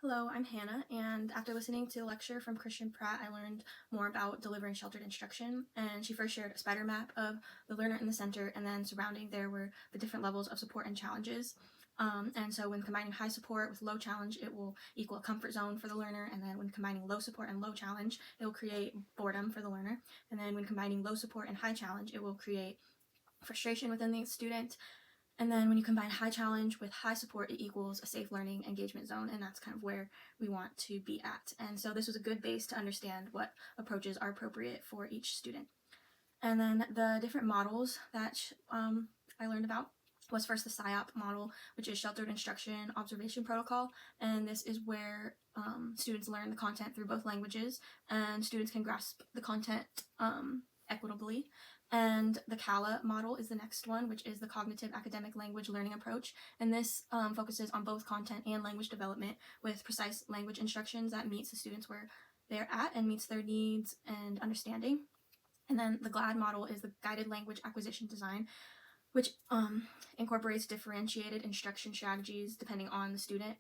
Hello, I'm Hannah, and after listening to a lecture from Christian Pratt, I learned more about delivering sheltered instruction. And she first shared a spider map of the learner in the center, and then surrounding there were the different levels of support and challenges. And so when combining high support with low challenge, it will equal a comfort zone for the learner. And then when combining low support and low challenge, it will create boredom for the learner. And then when combining low support and high challenge, it will create frustration within the student. And then when you combine high challenge with high support, it equals a safe learning engagement zone, and that's kind of where we want to be at. And so this was a good base to understand what approaches are appropriate for each student. And then the different models that I learned about was first the SIOP model, which is Sheltered Instruction Observation Protocol, and this is where students learn the content through both languages, and students can grasp the content equitably. And the CALA model is the next one, which is the Cognitive Academic Language Learning Approach, and this focuses on both content and language development with precise language instructions that meets the students where they're at and meets their needs and understanding. And then the GLAD model is the Guided Language Acquisition Design, which incorporates differentiated instruction strategies depending on the student,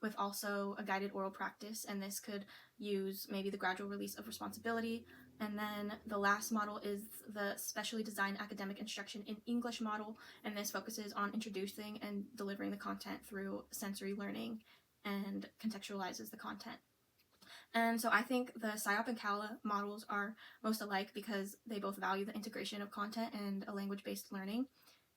with also a guided oral practice. And this could use maybe the gradual release of responsibility. And then the last model is the Specially Designed Academic Instruction in English model, and this focuses on introducing and delivering the content through sensory learning and contextualizes the content. And so I think the SIOP and CALA models are most alike because they both value the integration of content and a language-based learning.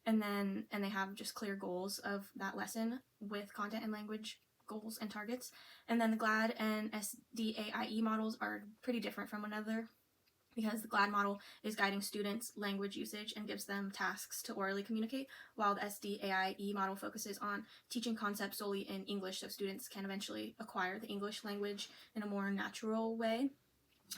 And they have just clear goals of that lesson with content and language goals and targets. And then the GLAD and SDAIE models are pretty different from one another because the GLAD model is guiding students' language usage and gives them tasks to orally communicate, while the SDAIE model focuses on teaching concepts solely in English so students can eventually acquire the English language in a more natural way.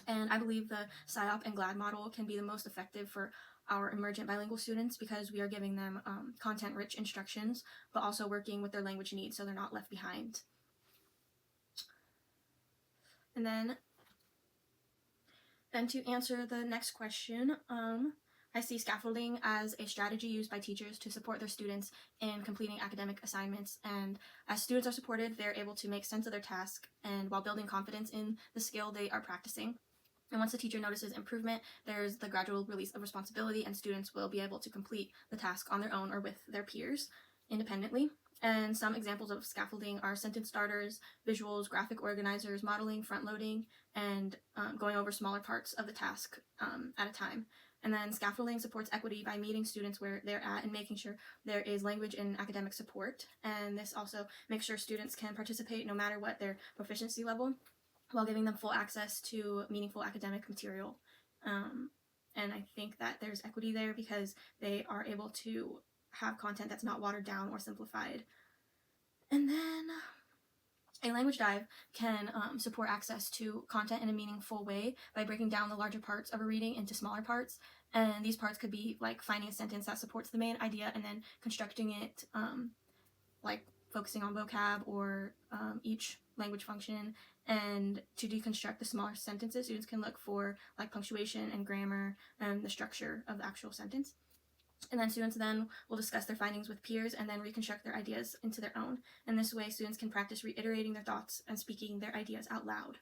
And I believe the SIOP and GLAD model can be the most effective for our emergent bilingual students because we are giving them content-rich instructions, but also working with their language needs so they're not left behind. And then to answer the next question, I see scaffolding as a strategy used by teachers to support their students in completing academic assignments. And as students are supported, they're able to make sense of their task and while building confidence in the skill they are practicing. And once the teacher notices improvement, there's the gradual release of responsibility, and students will be able to complete the task on their own or with their peers independently. And some examples of scaffolding are sentence starters, visuals, graphic organizers, modeling, front loading, and going over smaller parts of the task at a time. And then scaffolding supports equity by meeting students where they're at and making sure there is language and academic support. And this also makes sure students can participate no matter what their proficiency level, while giving them full access to meaningful academic material. And I think that there's equity there because they are able to have content that's not watered down or simplified. And then a language dive can support access to content in a meaningful way by breaking down the larger parts of a reading into smaller parts. And these parts could be like finding a sentence that supports the main idea and then constructing it, like focusing on vocab or each language function. And to deconstruct the smaller sentences, students can look for like punctuation and grammar and the structure of the actual sentence. And then students then will discuss their findings with peers and then reconstruct their ideas into their own. And this way, students can practice reiterating their thoughts and speaking their ideas out loud.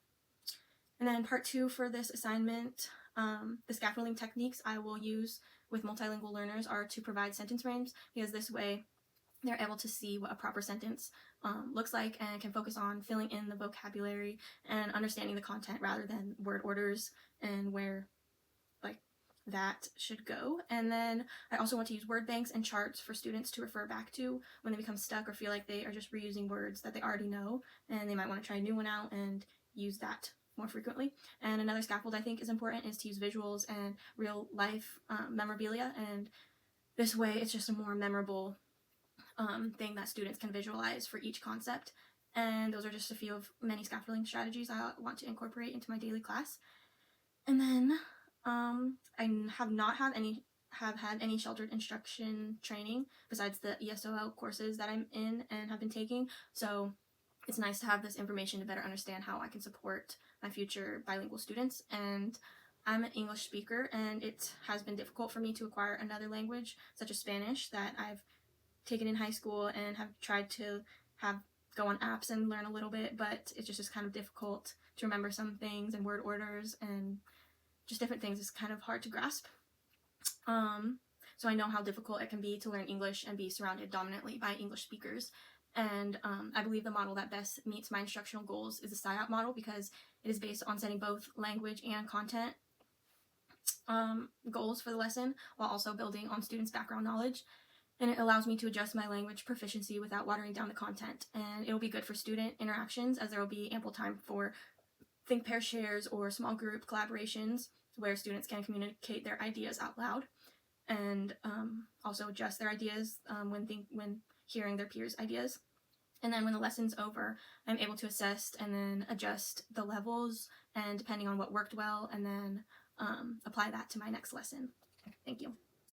And then part 2 for this assignment, the scaffolding techniques I will use with multilingual learners are to provide sentence frames, because this way they're able to see what a proper sentence looks like and can focus on filling in the vocabulary and understanding the content rather than word orders and where like that should go. And then I also want to use word banks and charts for students to refer back to when they become stuck or feel like they are just reusing words that they already know, and they might want to try a new one out and use that more frequently. And another scaffold I think is important is to use visuals and real life memorabilia, and this way it's just a more memorable thing that students can visualize for each concept. And those are just a few of many scaffolding strategies I want to incorporate into my daily class. And then I have not had any sheltered instruction training besides the ESOL courses that I'm in and have been taking. So it's nice to have this information to better understand how I can support my future bilingual students. And I'm an English speaker, and it has been difficult for me to acquire another language, such as Spanish, that I've taken in high school and have tried to have go on apps and learn a little bit, but it's just kind of difficult to remember some things, and word orders and just different things is kind of hard to grasp. So I know how difficult it can be to learn English and be surrounded dominantly by English speakers. And I believe the model that best meets my instructional goals is the SIOP model, because it is based on setting both language and content goals for the lesson while also building on students' background knowledge. And it allows me to adjust my language proficiency without watering down the content. And it'll be good for student interactions, as there will be ample time for think pair shares or small group collaborations where students can communicate their ideas out loud, and also adjust their ideas when hearing their peers' ideas. And then when the lesson's over, I'm able to assess and then adjust the levels, and depending on what worked well, and then apply that to my next lesson. Thank you.